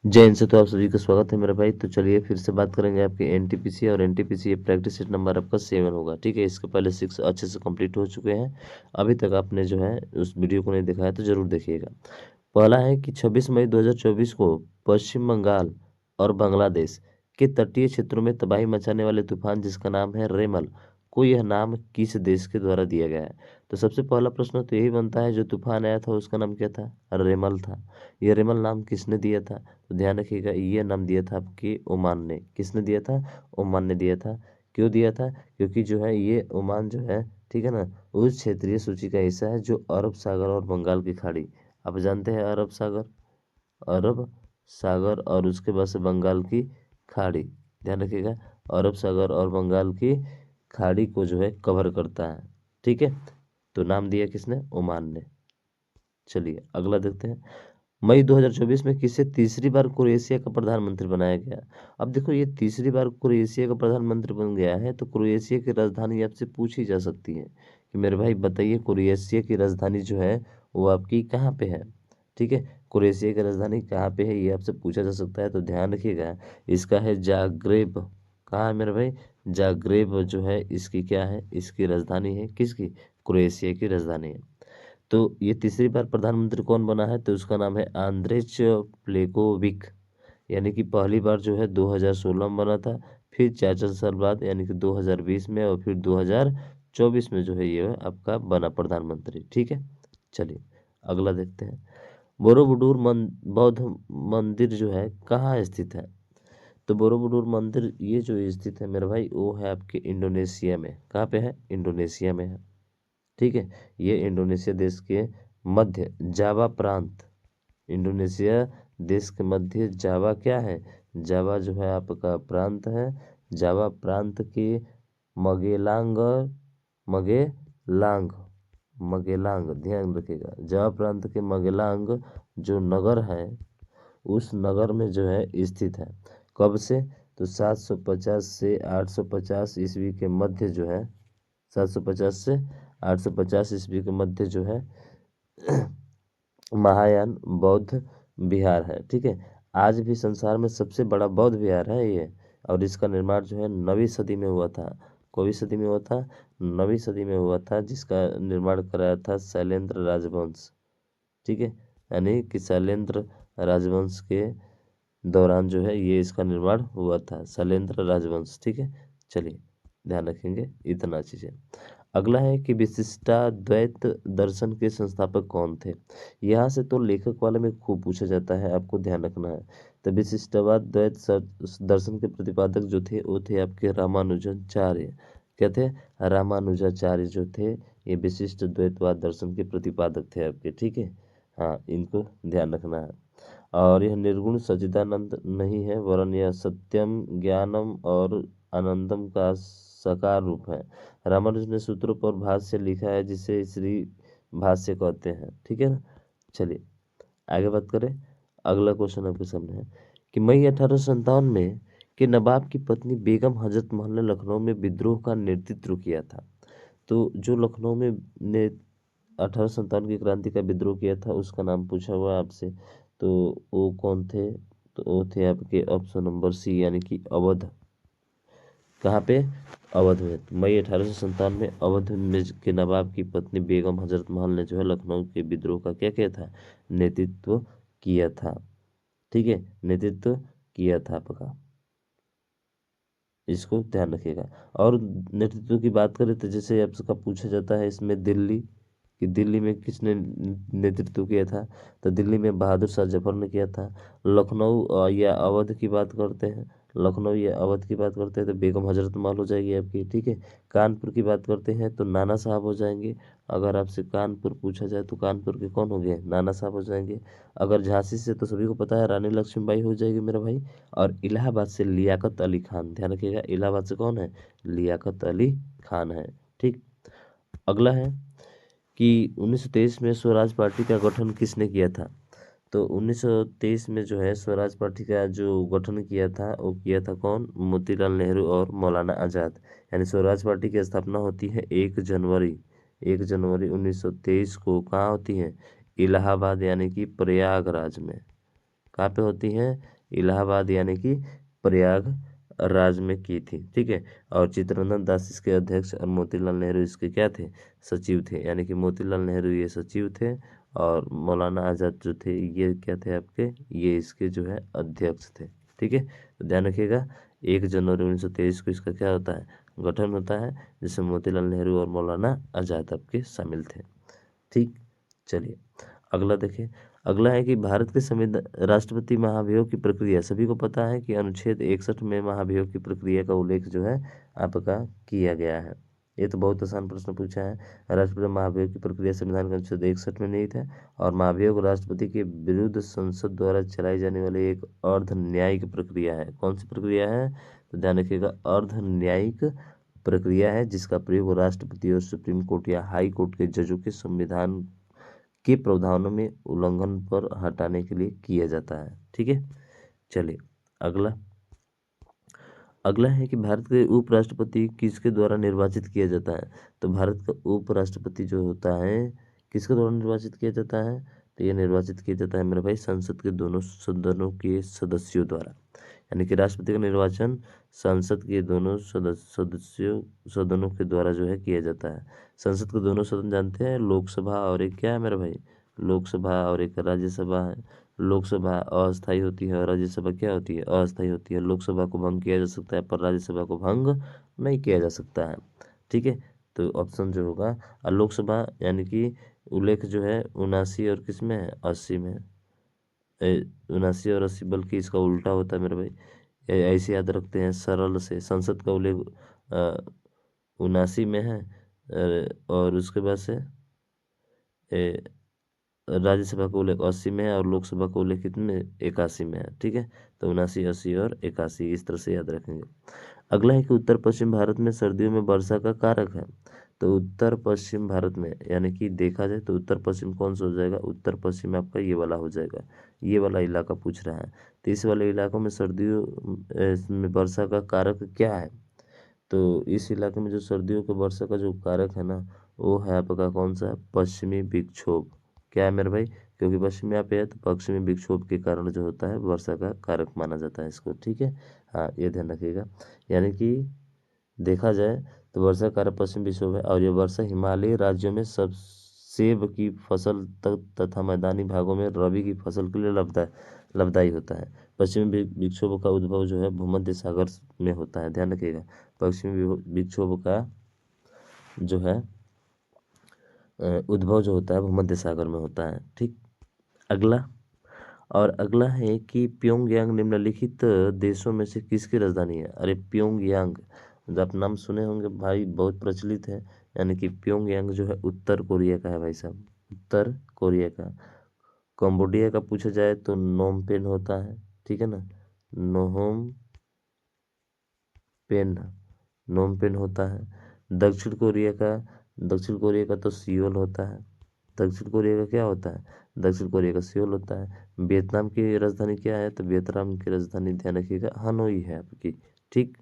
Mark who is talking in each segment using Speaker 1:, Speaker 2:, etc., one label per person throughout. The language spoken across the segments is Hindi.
Speaker 1: जय हिंद से। तो आप सभी का स्वागत है मेरे भाई। तो चलिए फिर से बात करेंगे आपके एनटीपीसी और एनटीपीसी प्रैक्टिस सेट नंबर आपका 7 होगा। ठीक है, इसके पहले 6 अच्छे से कंप्लीट हो चुके हैं। अभी तक आपने जो है उस वीडियो को नहीं देखा है तो जरूर देखिएगा। पहला है कि 26 मई 2024 को पश्चिम बंगाल और बांग्लादेश के तटीय क्षेत्रों में तबाही मचाने वाले तूफान जिसका नाम है रेमल को यह नाम किस देश के द्वारा दिया गया है। तो सबसे पहला प्रश्न तो यही बनता है, जो तूफान आया था उसका नाम क्या था? रेमल था। यह रेमल नाम किसने दिया था? तो ध्यान रखिएगा, ये नाम दिया था आपके ओमान ने। किसने दिया था? ओमान ने दिया था। क्यों दिया था? क्योंकि जो है ये ओमान जो है, ठीक है ना, उस क्षेत्रीय सूची का हिस्सा है जो अरब सागर और बंगाल की खाड़ी, आप जानते हैं अरब सागर, अरब सागर और उसके बाद से बंगाल की खाड़ी, ध्यान रखिएगा, अरब सागर और बंगाल की खाड़ी को जो है कवर करता है। ठीक है, तो नाम दिया किसने? ओमान ने। चलिए अगला देखते हैं। मई 2024 में किसे तीसरी बार क्रोएशिया का प्रधानमंत्री बनाया गया? अब देखो, ये तीसरी बार क्रोएशिया का प्रधानमंत्री बन गया है, तो क्रोएशिया की राजधानी आपसे पूछी जा सकती है कि मेरे भाई बताइए क्रोएशिया की राजधानी जो है वो आपकी कहाँ पे है। ठीक है, क्रोएशिया की राजधानी कहाँ पे है ये आपसे पूछा जा सकता है, तो ध्यान रखिएगा, इसका है जाग्रेब। कहाँ है मेरे भाई? जाग्रेब जो है इसकी क्या है, इसकी राजधानी है, किसकी? क्रोएशिया की राजधानी है। तो ये तीसरी बार प्रधानमंत्री कौन बना है? तो उसका नाम है आंद्रेज प्लेकोविक। यानी कि पहली बार जो है 2016 में बना था, फिर 4 साल बाद यानी कि 2020 में, और फिर 2024 में जो है ये आपका बना प्रधानमंत्री। ठीक है, चलिए अगला देखते हैं। बोरोबुडूर बौद्ध मंदिर जो है कहाँ स्थित है? तो बोरोबुडूर मंदिर ये जो स्थित है मेरे भाई, वो है आपके इंडोनेशिया में। कहाँ पे है? इंडोनेशिया में है। ठीक है, ये इंडोनेशिया देश के मध्य जावा प्रांत, इंडोनेशिया देश के मध्य जावा क्या है, जावा जो है आपका प्रांत है। जावा प्रांत के मगेलांग, मगेलांग, मगेलांग ध्यान रखिएगा, जावा प्रांत के मगेलांग जो नगर है, उस नगर में जो है स्थित है। कब से? तो 750 से 850 ईस्वी के मध्य जो है, 750 से 850 ईस्वी के मध्य जो है महायान बौद्ध विहार है। ठीक है, आज भी संसार में सबसे बड़ा बौद्ध विहार है ये, और इसका निर्माण जो है 9वीं सदी में हुआ था। कौन सी सदी में हुआ था? 9वीं सदी में हुआ था, जिसका निर्माण कराया था शैलेंद्र राजवंश। ठीक है, यानी कि शैलेंद्र राजवंश के दौरान जो है ये इसका निर्माण हुआ था, शैलेंद्र राजवंश। ठीक है, चलिए ध्यान रखेंगे इतना चीज़ें। अगला है कि विशिष्टाद्वैत दर्शन के संस्थापक कौन थे? यहाँ से तो लेखक वाले में खूब पूछा जाता है, आपको ध्यान रखना है। तो विशिष्टवाद द्वैत दर्शन के प्रतिपादक जो थे वो थे आपके रामानुजाचार्य। क्या थे? रामानुजाचार्य जो थे ये विशिष्ट द्वैतवाद दर्शन के प्रतिपादक थे आपके। ठीक है, हाँ, इनको ध्यान रखना है। और यह निर्गुण सच्चिदानंद नहीं है, वरन यह सत्यम ज्ञानम और आनंदम का साकार रूप है। रामानुज ने सूत्रों पर भाष्य लिखा है जिसे श्री भाष्य कहते हैं। ठीक है ना, चलिए आगे बात करें। अगला क्वेश्चन आपके सामने है कि मई 1857 में के नवाब की पत्नी बेगम हजरत महल ने लखनऊ में विद्रोह का नेतृत्व किया था। तो जो लखनऊ में ने 1857 की क्रांति का विद्रोह किया था उसका नाम पूछा हुआ है आपसे, तो वो कौन थे? तो वो थे आपके ऑप्शन नंबर सी, यानी कि अवध। कहाँ पे? अवध में। मई 1857 में अवध में के नवाब की पत्नी बेगम हजरत महल ने जो है लखनऊ के विद्रोह का क्या किया था? नेतृत्व किया था। ठीक है, नेतृत्व किया था आपका, इसको ध्यान रखिएगा। और नेतृत्व की बात करें तो जैसे आपका पूछा जाता है इसमें दिल्ली, कि दिल्ली में किसने नेतृत्व किया था? तो दिल्ली में बहादुर शाह जफर ने किया था। लखनऊ या अवध की बात करते हैं, लखनऊ या अवध की बात करते हैं तो बेगम हजरत महल हो जाएगी आपकी। ठीक है, कानपुर की बात करते हैं तो नाना साहब हो जाएंगे। अगर आपसे कानपुर पूछा जाए तो कानपुर के कौन हो गए? नाना साहब हो जाएंगे। अगर झांसी से तो सभी को पता है रानी लक्ष्मीबाई हो जाएगी मेरा भाई। और इलाहाबाद से लियाकत अली खान, ध्यान रखिएगा, इलाहाबाद से कौन है? लियाकत अली खान है। ठीक, अगला है कि 1923 में स्वराज पार्टी का गठन किसने किया था? तो 1923 में जो है स्वराज पार्टी का जो गठन किया था वो किया था कौन? मोतीलाल नेहरू और मौलाना आज़ाद। यानी स्वराज पार्टी की स्थापना होती है 1 जनवरी, 1 जनवरी 1923 को। कहाँ होती है? इलाहाबाद यानी कि प्रयागराज में। कहाँ पे होती है? इलाहाबाद यानी कि प्रयाग राज में की थी। ठीक है। और चित्तरंजन दास इसके अध्यक्ष और मोतीलाल नेहरू इसके क्या थे, सचिव थे। यानी कि मोतीलाल नेहरू ये सचिव थे और मौलाना आज़ाद जो थे ये क्या थे आपके, ये इसके जो है अध्यक्ष थे। ठीक है। तो ध्यान रखिएगा 1 जनवरी 1923 को इसका क्या होता है, गठन होता है, जिसमें मोतीलाल नेहरू और मौलाना आज़ाद आपके शामिल थे। ठीक। चलिए अगला देखिए। अगला है कि भारत के संविधान राष्ट्रपति महाभियोग की प्रक्रिया, सभी को पता है कि अनुच्छेद 61 में महाभियोग की प्रक्रिया का उल्लेख जो है आपका किया गया है। ये तो बहुत आसान प्रश्न पूछा है। राष्ट्रपति महाभियोग की प्रक्रिया संविधान के अनुच्छेद 61 में नहीं था। और महाभियोग राष्ट्रपति के विरुद्ध संसद द्वारा चलाई जाने वाली एक अर्ध न्यायिक प्रक्रिया है। कौन सी प्रक्रिया है, तो ध्यान रखिएगा अर्ध न्यायिक प्रक्रिया है, जिसका प्रयोग राष्ट्रपति और सुप्रीम कोर्ट या हाई कोर्ट के जजों के संविधान के प्रावधानों में उल्लंघन पर हटाने के लिए किया जाता है। ठीक है। चलिए अगला। अगला है कि भारत के उपराष्ट्रपति किसके द्वारा निर्वाचित किया जाता है। तो भारत का उपराष्ट्रपति जो होता है किसके द्वारा निर्वाचित किया जाता है, तो ये निर्वाचित किया जाता है मेरे भाई संसद के दोनों सदनों के सदस्यों द्वारा। यानी कि राष्ट्रपति का निर्वाचन संसद के दोनों सदनों के द्वारा जो है किया जाता है। संसद के दोनों सदन जानते हैं, लोकसभा और एक क्या है मेरे भाई, लोकसभा और एक राज्यसभा है। लोकसभा अस्थायी होती है और राज्यसभा क्या होती है, अस्थायी होती है। लोकसभा को भंग किया जा सकता है पर राज्यसभा को भंग नहीं किया जा सकता है। ठीक है। तो ऑप्शन जो होगा लोकसभा यानी कि उल्लेख जो है 79 और किस में है, 80 में। 79 और 80 बल्कि इसका उल्टा होता है मेरे भाई। ऐसे याद रखते हैं सरल से। संसद का उल्लेख 79 में है और उसके बाद से राज्यसभा का उल्लेख 80 में है और लोकसभा का उल्लेख कितने 81 में है। ठीक है। तो 79, 80 और 81 इस तरह से याद रखेंगे। अगला है कि उत्तर पश्चिम भारत में सर्दियों में वर्षा का कारक है। तो उत्तर पश्चिम भारत में यानी कि देखा जाए तो उत्तर पश्चिम कौन सा हो जाएगा, उत्तर पश्चिम आपका ये वाला हो जाएगा। ये वाला इलाका पूछ रहा है। तो इस वाले इलाकों में सर्दियों में वर्षा का कारक क्या है। तो इस इलाके में जो सर्दियों के वर्षा का जो कारक है ना, वो है आपका कौन सा, पश्चिमी विक्षोभ। क्या है मेरे भाई, क्योंकि पश्चिमी आप है तो पश्चिमी विक्षोभ के कारण जो होता है वर्षा का कारक माना जाता है इसको। ठीक है। हाँ ये ध्यान रखिएगा। यानी कि देखा जाए तो वर्षा कारक पश्चिम विक्षोभ है और ये वर्षा हिमालयी राज्यों में सब सेब की फसल तथा मैदानी भागों में रबी की फसल के लिए लाभदायी होता है। पश्चिमी विक्षोभ का उद्भव जो है भूमध्य सागर में होता है। ध्यान रखिएगा पश्चिमी विक्षोभ का जो है उद्भव जो होता है भूमध्य सागर में होता है। ठीक। अगला। और अगला है कि प्योंगयांग निम्नलिखित देशों में से किसकी राजधानी है। अरे प्योंगयांग जो आप नाम सुने होंगे भाई, बहुत प्रचलित है। यानी कि प्योंगयांग जो है उत्तर कोरिया का है भाई साहब, उत्तर कोरिया का। कंबोडिया का पूछा जाए तो नोम पेन होता है। ठीक है ना, नोम पेन, नोम पेन होता है। दक्षिण कोरिया का तो सियोल होता है। दक्षिण कोरिया का क्या होता है, दक्षिण कोरिया का सियोल होता है। वियतनाम की राजधानी क्या है, तो वियतनाम की राजधानी ध्यान रखिएगा हनोई है आपकी। ठीक।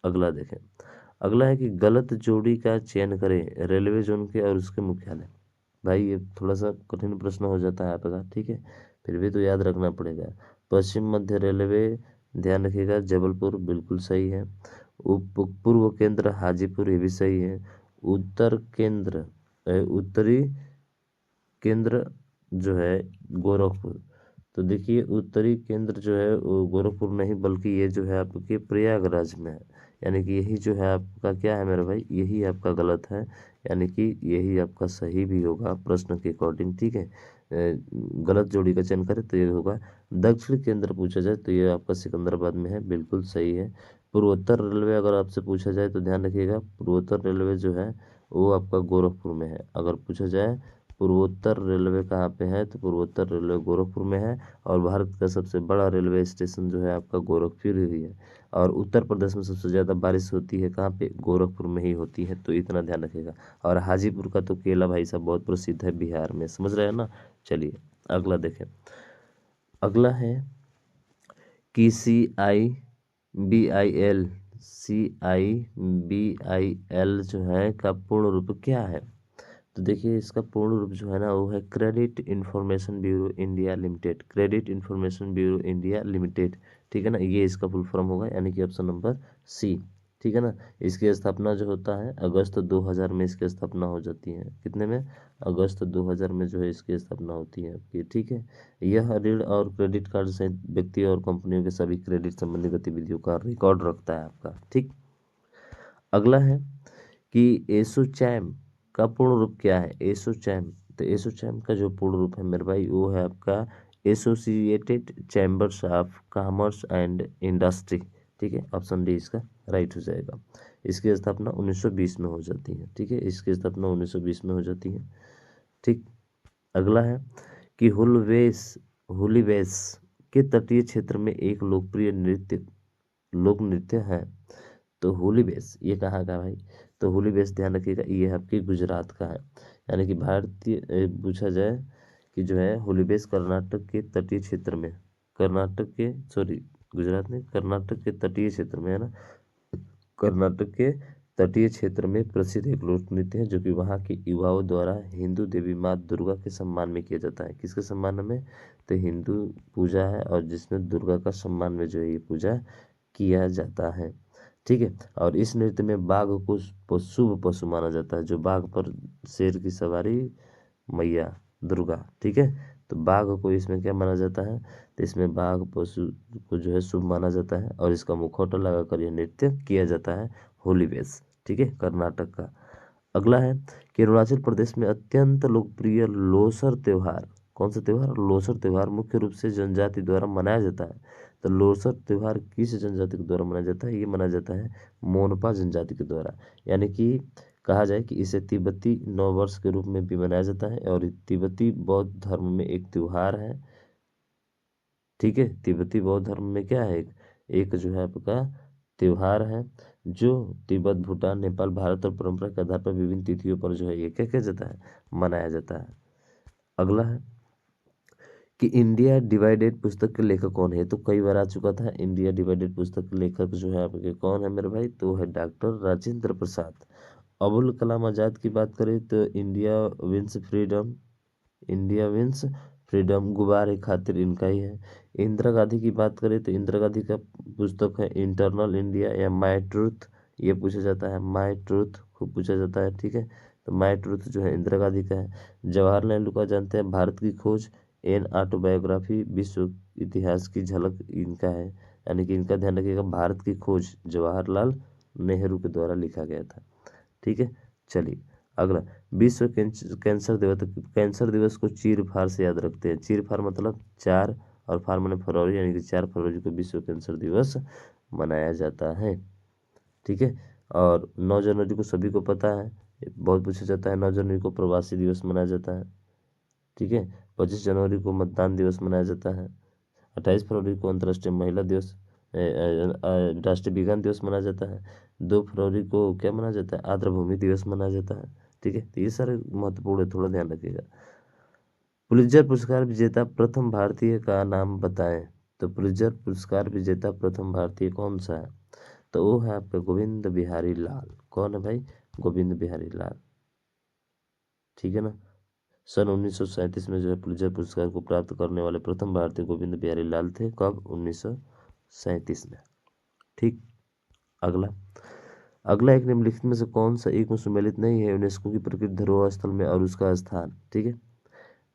Speaker 1: अगला देखें। अगला है कि गलत जोड़ी का चयन करें रेलवे जोन के और उसके मुख्यालय। भाई ये थोड़ा सा कठिन प्रश्न हो जाता है आपका। ठीक है, फिर भी तो याद रखना पड़ेगा। पश्चिम मध्य रेलवे ध्यान रखिएगा जबलपुर बिल्कुल सही है। पूर्व केंद्र हाजीपुर ये भी सही है। उत्तरी केंद्र जो है गोरखपुर। तो देखिए उत्तरी केंद्र जो है वो गोरखपुर नहीं बल्कि ये जो है आपके प्रयागराज में है। यानी कि यही जो है आपका क्या है मेरे भाई, यही आपका गलत है। यानी कि यही आपका सही भी होगा प्रश्न के अकॉर्डिंग। ठीक है। गलत जोड़ी का चयन करें तो ये होगा दक्षिण केंद्र। पूछा जाए तो ये आपका सिकंदराबाद में है, बिल्कुल सही है। पूर्वोत्तर रेलवे अगर आपसे पूछा जाए तो ध्यान रखिएगा पूर्वोत्तर रेलवे जो है वो आपका गोरखपुर में है। अगर पूछा जाए पूर्वोत्तर रेलवे कहाँ पे है, तो पूर्वोत्तर रेलवे गोरखपुर में है। और भारत का सबसे बड़ा रेलवे स्टेशन जो है आपका गोरखपुर ही है। और उत्तर प्रदेश में सबसे ज़्यादा बारिश होती है कहाँ पे, गोरखपुर में ही होती है। तो इतना ध्यान रखिएगा। और हाजीपुर का तो केला भाई साहब बहुत प्रसिद्ध है बिहार में, समझ रहे हैं ना। चलिए अगला देखें। अगला है कि CIBIL जो है का पूर्ण रूप क्या है। तो देखिए इसका पूर्ण रूप जो है ना वो है credit information bureau India limited, credit information bureau India limited. ठीक है ना, ये इसका फुल फॉर्म होगा, यानी कि ऑप्शन नंबर सी। ठीक है ना। इसकी स्थापना जो होता है अगस्त 2000 में इसकी स्थापना हो जाती है। कितने में? अगस्त 2000 में जो है इसकी स्थापना होती है आपकी। ठीक है। यह ऋण और क्रेडिट कार्ड सहित व्यक्ति और कंपनियों के सभी क्रेडिट संबंधी गतिविधियों का रिकॉर्ड रखता है आपका। ठीक। अगला है कि एसोचैम का पूर्ण रूप क्या है? एसोचैम, तो एसोचैम का जो पूर्ण रूप है मेरे भाई वो है आपका associated chambers of commerce and industry. ठीक है, ऑप्शन डी इसका राइट हो जाएगा। इसकी स्थापना 1920 में हो जाती है। ठीक है, इसकी स्थापना 1920 में हो जाती है। ठीक। अगला है कि हुलिवेस के तटीय क्षेत्र में एक लोकप्रिय लोक नृत्य है। तो होली बेस ये कहाँ का भाई? तो होली बेस ध्यान रखिएगा ये आपकी गुजरात का है। यानी कि भारतीय पूछा जाए कि जो है होली बेस कर्नाटक के तटीय क्षेत्र में, कर्नाटक के सॉरी गुजरात में, कर्नाटक के तटीय क्षेत्र में है ना, कर्नाटक के तटीय क्षेत्र में प्रसिद्ध एक लोक नृत्य है जो कि वहाँ के युवाओं द्वारा हिंदू देवी माँ दुर्गा के सम्मान में किया जाता है। किसके सम्मान में? तो हिंदू पूजा है और जिसमें दुर्गा का सम्मान में जो है ये पूजा किया जाता है। ठीक है। और इस नृत्य में बाघ को शुभ पशु माना जाता है। जो बाघ पर शेर की सवारी मैया दुर्गा। ठीक है। तो बाघ को इसमें क्या माना जाता है? तो इसमें बाघ पशु को जो है शुभ माना जाता है और इसका मुखौटा लगाकर यह नृत्य किया जाता है होली वेश। ठीक है, कर्नाटक का। अगला है कि अरुणाचल प्रदेश में अत्यंत लोकप्रिय लोसर त्योहार, कौन सा त्योहार? लोसर त्योहार मुख्य रूप से जनजाति द्वारा मनाया जाता है। तो लोसर त्योहार किस जनजाति के द्वारा मनाया जाता है? ये मनाया जाता है मोनपा जनजाति के द्वारा। यानी कि कहा जाए कि इसे तिब्बती नववर्ष के रूप में भी मनाया जाता है और तिब्बती बौद्ध धर्म में एक त्योहार है। ठीक है, तिब्बती बौद्ध धर्म में क्या है? एक जो है आपका त्योहार है जो तिब्बत, भूटान, नेपाल, भारत और परंपरा के आधार पर विभिन्न तिथियों पर जो है ये क्या किया जाता है? मनाया जाता है। अगला है कि इंडिया डिवाइडेड पुस्तक के लेखक कौन है? तो कई बार आ चुका था। इंडिया डिवाइडेड पुस्तक के लेखक जो है आपके कौन है मेरे भाई? तो है डॉक्टर राजेंद्र प्रसाद। अबुल कलाम आजाद की बात करें तो इंडिया विंस फ्रीडम गुब्बारे खातिर इनका ही है। इंदिरा गांधी की बात करें तो इंदिरा गांधी का पुस्तक है इंटरनल इंडिया या माय ट्रूथ। ये पूछा जाता है, माय ट्रूथ खूब पूछा जाता है। ठीक है, तो माय ट्रूथ जो है इंदिरा गांधी का है। जवाहरलाल नेहरू का जानते हैं भारत की खोज, एन ऑटोबायोग्राफी, विश्व इतिहास की झलक इनका है। यानी कि इनका ध्यान रखिएगा, भारत की खोज जवाहरलाल नेहरू के द्वारा लिखा गया था। ठीक है, चलिए अगला विश्व कैंसर दिवस। कैंसर दिवस को चीर फाड़ से याद रखते हैं। चीर फाड़ मतलब 4 और फाड़ माने फरवरी, यानी कि 4 फरवरी को विश्व कैंसर दिवस मनाया जाता है। ठीक है। और 9 जनवरी को सभी को पता है, बहुत पूछा जाता है, 9 जनवरी को प्रवासी दिवस मनाया जाता है। ठीक है। 25 जनवरी को मतदान दिवस मनाया जाता है। 28 फरवरी को अंतर्राष्ट्रीय महिला दिवस राष्ट्रीय विज्ञान दिवस मनाया जाता है। 2 फरवरी को क्या मनाया जाता है? आर्द्रभूमि दिवस मनाया जाता है। ठीक है, तो ये सारे महत्वपूर्ण है, थोड़ा ध्यान रखिएगा। पुलित्जर पुरस्कार विजेता प्रथम भारतीय का नाम बताएं। तो पुलित्जर पुरस्कार विजेता प्रथम भारतीय कौन सा है? तो वो है आपका गोविंद बिहारी लाल। कौन है भाई? गोविंद बिहारी लाल। ठीक है ना। सन 1937 में जो है पुलित्जर पुरस्कार को प्राप्त करने वाले प्रथम भारतीय गोविंद बिहारी लाल थे। कब? 1937 में। ठीक। अगला अगला एक निम्नलिखित में से कौन सा एक में सुमेलित नहीं है यूनेस्को की प्रकृति धरोहर स्थल में और उसका स्थान? ठीक है,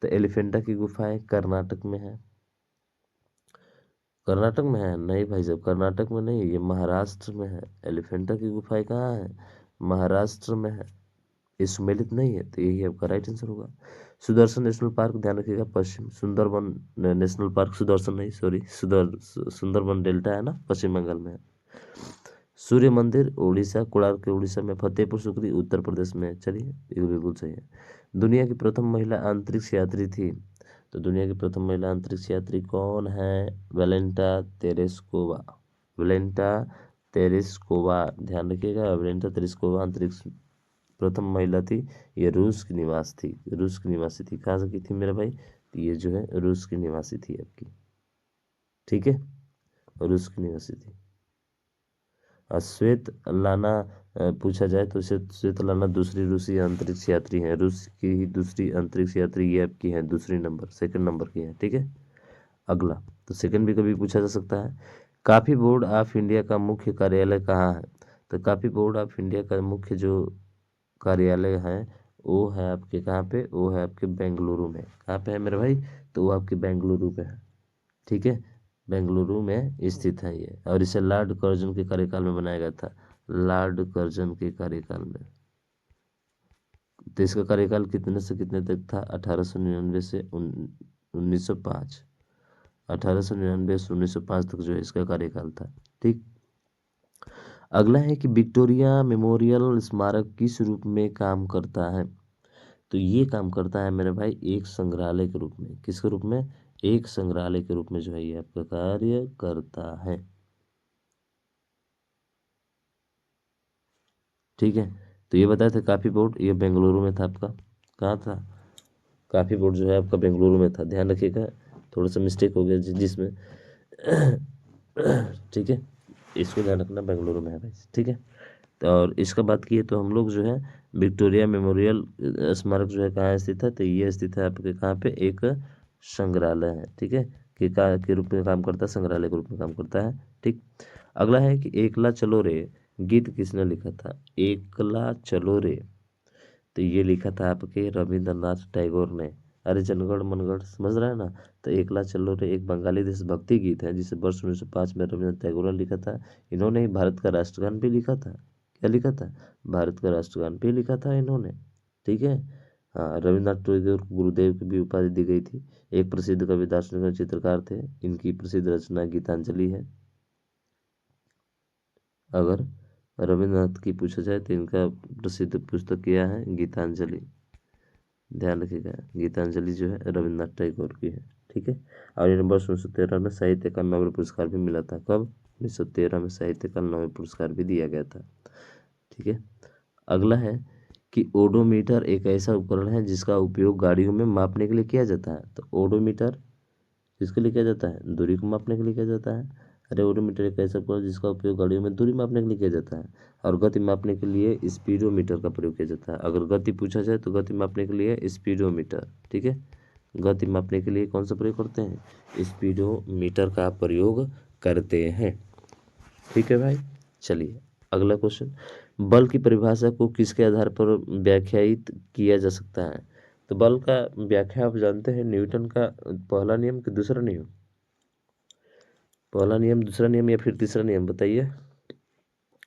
Speaker 1: तो एलिफेंटा की गुफाएं कर्नाटक में है। कर्नाटक में है? नहीं भाई साहब, कर्नाटक में नहीं, ये महाराष्ट्र में है। एलिफेंटा की गुफाएं कहाँ है? महाराष्ट्र में है। ये सुमेलित नहीं है, तो यही आपका राइट आंसर होगा। सुदर्शन नेशनल पार्क ध्यान रखिएगा पश्चिम, सुंदरबन नेशनल पार्क, सुदर्शन नहीं सॉरी सुंदरबन डेल्टा है ना, पश्चिम बंगाल में है। सूर्य मंदिर उड़ीसा, कोणार्क के उड़ीसा में, फतेहपुर सिकरी उत्तर प्रदेश में। चलिए ये बिल्कुल सही है। दुनिया की प्रथम महिला अंतरिक्ष यात्री थी। तो दुनिया की प्रथम महिला अंतरिक्ष यात्री कौन है? वेलेंटा तेरेस्कोवा। वेलेंटा तेरेस्कोवा ध्यान रखिएगा, वेलेंटा तेरेस्कोवा अंतरिक्ष प्रथम महिला थी। ये रूस की निवास थी, रूस की निवासी थी। कहाँ से की थी मेरा भाई? तो ये जो है रूस की निवासी थी आपकी। ठीक है, रूस की निवासी थी। स्वेतलाना पूछा जाए तो स्वेतलाना दूसरी रूसी अंतरिक्ष यात्री हैं। रूस की ही दूसरी अंतरिक्ष यात्री ये आपकी है, दूसरी नंबर, सेकंड नंबर की है। ठीक है, अगला, तो सेकंड भी कभी पूछा जा सकता है। कॉफी बोर्ड ऑफ इंडिया का मुख्य कार्यालय कहाँ है? तो कॉफी बोर्ड ऑफ इंडिया का मुख्य जो कार्यालय है वो है आपके कहाँ पे? वो है आपके बेंगलुरु में। कहाँ पे है मेरे भाई? तो वो आपके बेंगलुरु पे है। ठीक है, बेंगलुरु में स्थित है ये, और इसे लॉर्ड कर्जन के कार्यकाल में बनाया गया था। लॉर्ड कर्जन के कार्यकाल में। तो इसका कार्यकाल कितने से कितने तक था? 1899 से 1905। 1899 से 1905 तक जो है इसका कार्यकाल था। ठीक, अगला है कि विक्टोरिया मेमोरियल स्मारक किस रूप में काम करता है? तो ये काम करता है मेरे भाई एक संग्रहालय के रूप में। किसके रूप में? एक संग्रहालय के रूप में जो है ये आपका कार्य करता है। ठीक है, तो ये बताए थे काफी बोर्ड ये बेंगलुरु में था आपका। कहाँ था? काफी बोर्ड जो है आपका बेंगलुरु में था, ध्यान रखिएगा। थोड़ा सा मिस्टेक हो गया जिसमें ठीक है, इसको ध्यान रखना, बेंगलुरु में है भाई। ठीक है, तो और इसका बात किए तो हम लोग जो है विक्टोरिया मेमोरियल स्मारक जो है कहाँ स्थित है? तो ये स्थित है आपके कहाँ पे? एक संग्रहालय है। ठीक है, के रूप में काम करता है, संग्रहालय के रूप में काम करता है। ठीक, अगला है कि एकला चलो रे गीत किसने लिखा था? एकला चलो रे, तो ये लिखा था आपके रविंद्रनाथ टैगोर ने। अरे जनगण मनगढ़ समझ रहा है ना? तो एकला चलो रे एक बंगाली देशभक्ति गीत है जिसे वर्ष 1905 में रविंद्रनाथ टैगोर ने लिखा था। इन्होंने ही भारत का राष्ट्रगान भी लिखा था। क्या लिखा था? भारत का राष्ट्रगान भी लिखा था इन्होंने। ठीक है, हाँ, रविंद्रनाथ टैगोर को गुरुदेव की भी उपाधि दी गई थी। एक प्रसिद्ध कवि, दार्शनिक और चित्रकार थे। इनकी प्रसिद्ध रचना गीतांजलि है। अगर रविंद्रनाथ की पूछा जाए तो इनका प्रसिद्ध पुस्तक क्या है? गीतांजलि। ध्यान रखिएगा, गीतांजलि जो है रविंद्रनाथ टैगोर की है। ठीक है, और इन्हें वर्ष 1913 में साहित्य का नोबेल पुरस्कार भी मिला था। कब? 1913 में साहित्य का नोबेल पुरस्कार भी दिया गया था। ठीक है, अगला है कि ओडोमीटर एक ऐसा उपकरण है जिसका उपयोग गाड़ियों में मापने के लिए किया जाता है। तो ओडोमीटर किसके लिए किया जाता है? दूरी को मापने के लिए किया जाता है। अरे ओडोमीटर एक ऐसा उपकरण जिसका उपयोग गाड़ियों में दूरी मापने के लिए किया जाता है, और गति मापने के लिए स्पीडोमीटर का प्रयोग किया जाता है। अगर गति पूछा जाए तो गति मापने के लिए स्पीडोमीटर। ठीक है, गति मापने के लिए कौन सा प्रयोग करते हैं? स्पीडोमीटर का प्रयोग करते हैं। ठीक है भाई, चलिए अगला क्वेश्चन। बल की परिभाषा को किसके आधार पर व्याख्यायित किया जा सकता है? तो बल का व्याख्या आप जानते हैं, न्यूटन का पहला नियम कि दूसरा नियम? पहला नियम, दूसरा नियम, या फिर तीसरा नियम? बताइए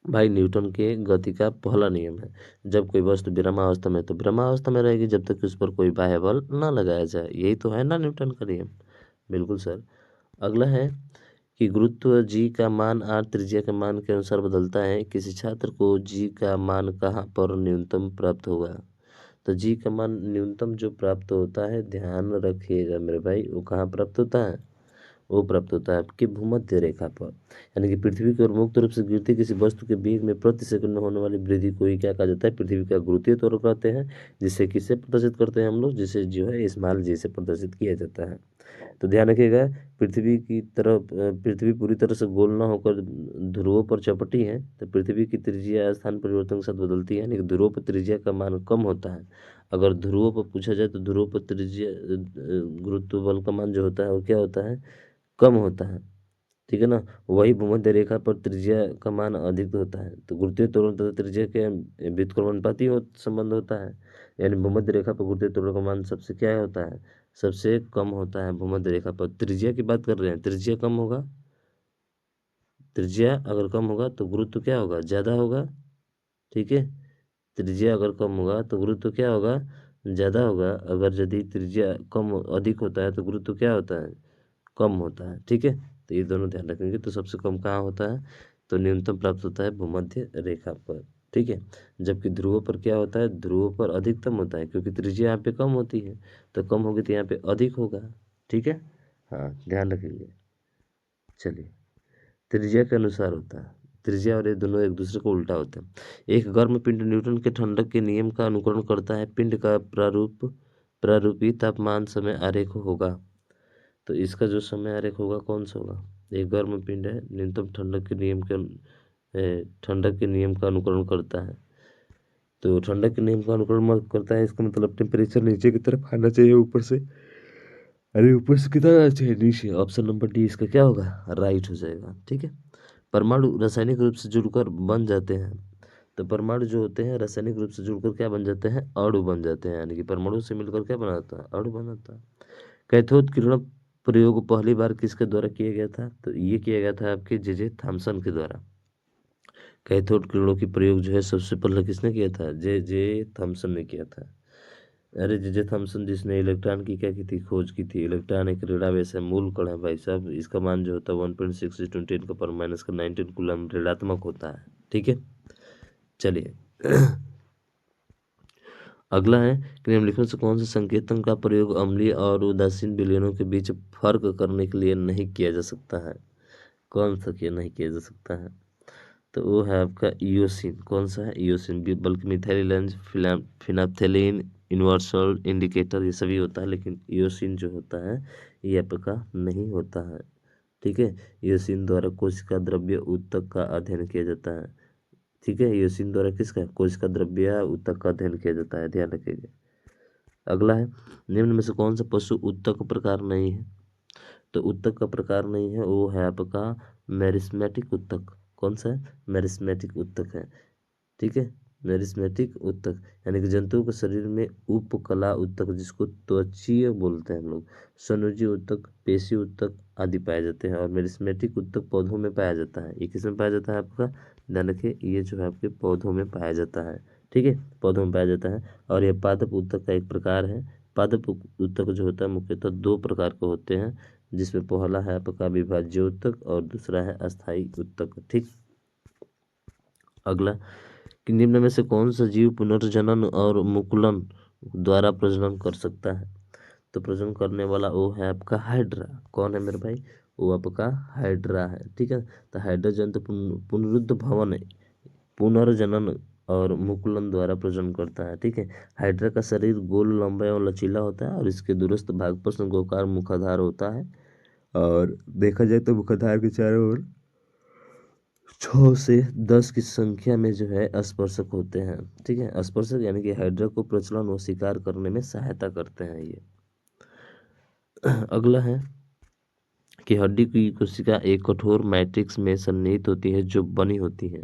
Speaker 1: भाई। न्यूटन के गति का पहला नियम है, जब कोई वस्तु विरामावस्था में, तो विरामावस्था में रहेगी जब तक कि उस पर कोई बाह्य बल न लगाया जाए। यही तो है ना न्यूटन का नियम। बिल्कुल सर। अगला है कि गुरुत्व जी का मान आर त्रिज्या के मान के अनुसार बदलता है। किसी छात्र को जी का मान कहाँ पर न्यूनतम प्राप्त होगा? तो जी का मान न्यूनतम जो प्राप्त होता है, ध्यान रखिएगा मेरे भाई, वो कहाँ प्राप्त होता है? वो प्राप्त होता है आपकी भूमध्य रेखा पर। यानी कि पृथ्वी की ओर मुक्त रूप से गिरती किसी वस्तु के वेग में प्रति सेकंड में होने वाली वृद्धि को ही क्या कहा जाता है? पृथ्वी का गुरुत्वीय त्वरण कहते हैं। जिसे किससे प्रदर्शित करते हैं हम लोग? जिसे जो है स्मॉल जी से प्रदर्शित किया जाता है। तो ध्यान रखिएगा, पृथ्वी की तरफ पृथ्वी पूरी तरह से गोल न होकर ध्रुवों पर चपटी है, तो पृथ्वी की त्रिज्या स्थान परिवर्तन के साथ बदलती है। यानी कि ध्रुवों पर त्रिज्या का मान कम होता है। अगर ध्रुवों पर पूछा जाए तो ध्रुवों पर त्रिज्या गुरुत्व बल का मान जो होता है वो क्या होता है? कम होता है। ठीक है ना, वही भूमध्य रेखा पर त्रिज्या का मान अधिक होता है। तो गुरुत्वीय त्वरण तथा त्रिज्या के व्युत्क्रमानुपाती संबंध होता है। यानी भूमध्य रेखा पर गुरुत्वीय त्वरण का मान सबसे क्या होता है? सबसे कम होता है भूमध्य रेखा पर। त्रिज्या की बात कर रहे हैं, त्रिज्या कम होगा। त्रिज्या अगर कम होगा तो गुरुत्व क्या होगा? ज्यादा होगा। ठीक है, त्रिज्या अगर कम होगा तो गुरुत्व क्या होगा? ज्यादा होगा। अगर यदि त्रिज्या कम अधिक होता है तो गुरुत्व क्या होता है? कम होता है। ठीक है, तो ये दोनों ध्यान रखेंगे। तो सबसे कम कहाँ होता है? तो न्यूनतम प्राप्त होता है भूमध्य रेखा पर। ठीक है, जबकि ध्रुवों पर क्या होता है? ध्रुवों पर अधिकतम होता है, क्योंकि त्रिज्या यहाँ पे कम होती है, तो कम होगी तो यहाँ पे अधिक होगा। ठीक है, हाँ ध्यान रखेंगे। चलिए, त्रिज्या के अनुसार होता है। त्रिज्या और ये दोनों एक दूसरे को उल्टा होता है। एक गर्म पिंड न्यूटन के ठंडक के नियम का अनुकरण करता है। पिंड का प्रारूपी तापमान समय आरेख होगा। तो इसका जो समय आरेख होगा कौन सा होगा? एक गर्म पिंड है, न्यूनतम ठंडक के नियम के ठंडक के नियम का अनुकरण करता है। तो ठंडक के नियम का अनुकरण करता है, इसका मतलब टेम्परेचर नीचे की तरफ आना चाहिए ऊपर से। अरे ऊपर से कितना आना चाहिए, नीचे। ऑप्शन नंबर डी इसका क्या होगा, राइट हो जाएगा। ठीक है। परमाणु रासायनिक रूप से जुड़कर बन जाते हैं। तो परमाणु जो होते हैं रासायनिक रूप से जुड़कर क्या बन जाते हैं, अणु बन जाते हैं, यानी कि परमाणु से मिलकर क्या बनाता है, अणु बनाता है। कैथोड किरण प्रयोग पहली बार किसके द्वारा किया गया था, तो ये किया गया था आपके जे थॉमसन के द्वारा। कैथोड किरणों की प्रयोग जो है सबसे पहले किसने किया था, जे थॉमसन ने किया था। अरे जे थॉमसन जिसने इलेक्ट्रॉन की क्या की थी, खोज की थी। इलेक्ट्रॉन एक ऋणावेश है, मूल कण है भाई साहब। इसका मान जो होता है 1.6 × 10⁻⁻⁹ कूलम ऋणात्मक होता है। ठीक है, चलिए। अगला है कि निम्नलिखित से कौन से संकेतन का प्रयोग अम्लीय और उदासीन विलयनों के बीच फर्क करने के लिए नहीं किया जा सकता है। कौन सा किया नहीं किया जा सकता है, तो वो है आपका ईओसिन। कौन सा है, ईओसिन। बल्कि मिथाइलेंस, फिनाप्थेलिन, यूनिवर्सल इंडिकेटर, ये सभी होता है, लेकिन ईओसिन जो होता है ये आपका नहीं होता है। ठीक है। ईओसिन द्वारा कोशिका द्रव्य ऊतक का अध्ययन किया जाता है। ठीक है, ईओसिन द्वारा किसका, कोशिका द्रव्य ऊतक का अध्ययन किया जाता है, ध्यान रखिएगा। अगला है निम्न में से कौन सा पशु ऊतक प्रकार नहीं है, तो ऊतक का प्रकार नहीं है वो है आपका मेरिस्मेटिक ऊतक। कौन सा है, मेरिस्मेटिक ऊतक है। ठीक है, मेरिस्मेटिक ऊतक यानी कि जंतुओं के शरीर में उपकला ऊतक, जिसको त्वचीय बोलते हैं हम लोग, सनुजी ऊतक, पेशी ऊतक आदि पाए जाते हैं। और मेरिस्मेटिक ऊतक पौधों में पाया जाता है। ये किसमें पाया जाता है आपका, ध्यान रखिए, ये जो है आपके पौधों में पाया जाता है। ठीक है, पौधों में पाया जाता है। और ये पादप ऊतक का एक प्रकार है। पादप ऊतक जो होता है मुख्यतः दो प्रकार के होते हैं, जिसमें पहला है आपका विभाज्य ऊतक और दूसरा है अस्थायी ऊतक। ठीक। अगला कि निम्न में से कौन सा जीव पुनर्जनन और मुकुलन द्वारा प्रजनन कर सकता है, तो प्रजनन करने वाला वो है आपका हाइड्रा। कौन है मेरे भाई, वो आपका हाइड्रा है। ठीक है, तो हाइड्रा जंतु पुनरुद्ध भवन, पुनर्जनन और मुकुलन द्वारा प्रजनन करता है। ठीक है। हाइड्रा का शरीर गोल, लंबा एवं लचीला होता है और इसके दूरस्थ भाग पर शंक्वाकार मुखाधार होता है। और देखा जाए तो मुखाधार के चारों ओर 6 से 10 की संख्या में जो है स्पर्शक होते हैं। ठीक है, स्पर्शक यानी कि हाइड्रा को प्रचलन व शिकार करने में सहायता करते हैं ये। अगला है कि हड्डी की कोशिका एक कठोर मैट्रिक्स में सन्निहित होती है, जो बनी होती है,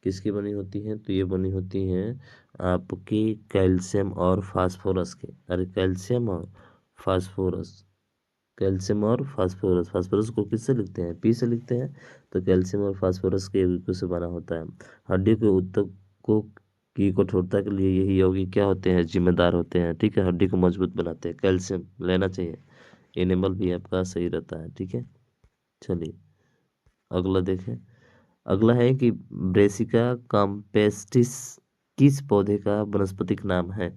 Speaker 1: किसकी बनी होती है, तो ये बनी होती है आपकी कैल्शियम और फास्फोरस के। अरे कैल्शियम और फास्फोरस, कैल्शियम और फास्फोरस, फास्फोरस को किससे लिखते हैं, पी से लिखते हैं। तो कैल्शियम और फास्फोरस के यौगिकों से बना होता है। हड्डी के ऊतक को की कठोरता के लिए यही यौगिक क्या होते हैं, जिम्मेदार होते हैं। ठीक है, हड्डी को मजबूत बनाते हैं। कैल्शियम लेना चाहिए, एनिमल भी आपका सही रहता है। ठीक है, चलिए अगला देखें। अगला है कि ब्रेसिका काम्पेस्टिस किस पौधे का वानस्पतिक नाम है,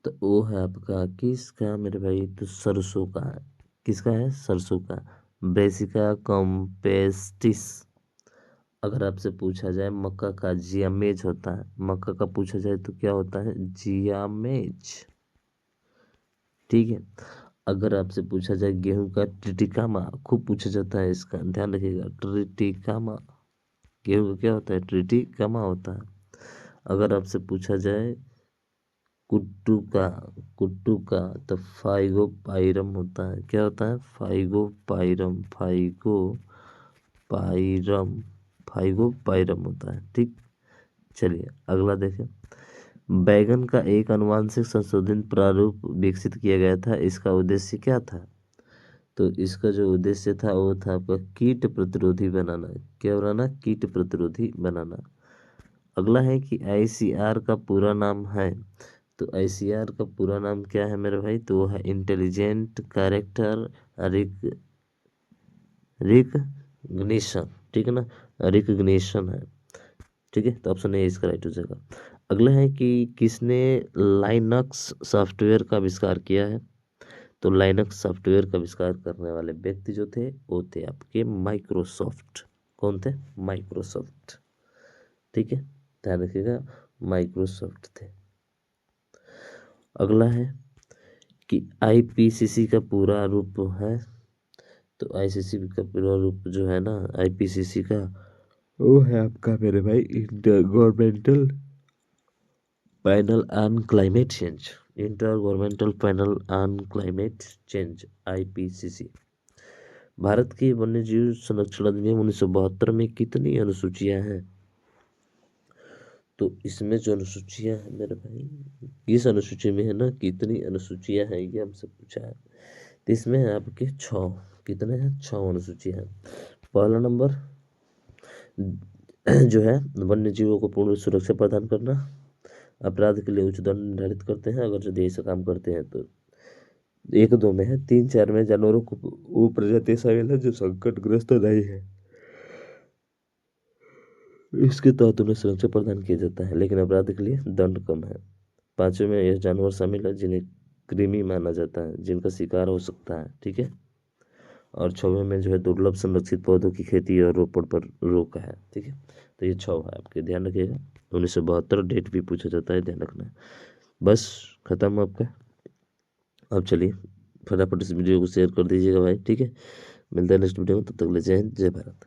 Speaker 1: तो वो है आपका किसका मेरे भाई, तो सरसों का है। किसका है, सरसों का, ब्रेसिका कॉम्पेस्टिस। अगर आपसे पूछा जाए मक्का का जियामेज होता है, मक्का का पूछा जाए तो क्या होता है, जियामेज। ठीक है। अगर आपसे पूछा जाए गेहूं का ट्रिटिकामा, खूब पूछा जाता है इसका, ध्यान रखिएगा, ट्रिटिकामा। गेहूं का क्या होता है, ट्रिटिकामा होता है। अगर आपसे पूछा जाए कुट्टू का, कुट्टू का तो फाइगो पाइरम होता है। क्या होता है, फाइगो पाइरम, फाइगो पाइरम, फाइगो पाइरम होता है। ठीक। चलिए अगला देखें। बैगन का एक अनुवांशिक संशोधित प्रारूप विकसित किया गया था, इसका उद्देश्य क्या था, तो इसका जो उद्देश्य था वो था आपका कीट प्रतिरोधी बनाना। क्या बनाना, कीट प्रतिरोधी बनाना। अगला है कि आईसीआर का पूरा नाम है, तो आईसीआर का पूरा नाम क्या है मेरे भाई, तो वो है इंटेलिजेंट कैरेक्टर रिकग्निशन। ठीक है ना, रिकग्निशन है। ठीक है, तो ऑप्शन ए इसका राइट हो जाएगा। अगला है कि किसने लाइनक्स सॉफ्टवेयर का आविष्कार किया है, तो लाइनक्स सॉफ्टवेयर का आविष्कार करने वाले व्यक्ति जो थे वो थे आपके माइक्रोसॉफ्ट। कौन थे, माइक्रोसॉफ्ट। ठीक है, ध्यान रखिएगा, माइक्रोसॉफ्ट थे। अगला है कि आईपीसीसी का पूरा रूप है, तो आईसीसी का पूरा रूप जो है ना आईपीसीसी का, वो है आपका मेरे भाई inter governmental panel on climate change. Inter governmental panel on climate change, IPCC. Bharat की वन्यजीव संरक्षण अधिनियम 1972 में कितनी अनुसूचियां हैं? तो इसमें जो अनुसूचियां हैं मेरे भाई, इस अनुसूची में है ना कितनी अनुसूचियां हैं ये हमसे पूछा है। तो इसमें है आपके 6। कितने हैं? 6 अनुसूचियां हैं। पहला नंबर जो है वन्य जीवों को पूर्ण सुरक्षा प्रदान करना, अपराध के लिए उच्च दंड निर्धारित करते हैं अगर यदि ऐसा काम करते हैं तो। 1-2 में है। 3-4 में जानवरों को वो प्रजाति शामिल है जो संकटग्रस्त नहीं है, इसके तहत उन्हें सुरक्षा प्रदान किया जाता है लेकिन अपराध के लिए दंड कम है। 5वें में यह जानवर शामिल है जिन्हें कृमि माना जाता है, जिनका शिकार हो सकता है, ठीक है। और 6वें में जो है दुर्लभ संरक्षित पौधों की खेती और रोपण पर रोक है, ठीक है। तो ये 6 है आपके, ध्यान रखिएगा। 1972 डेट भी पूछा जाता है, ध्यान रखना है। बस खत्म आपका। अब चलिए फटाफट इस वीडियो को शेयर कर दीजिएगा भाई, ठीक है। मिलता है नेक्स्ट वीडियो में, तब तक ले जय हिंद जय भारत।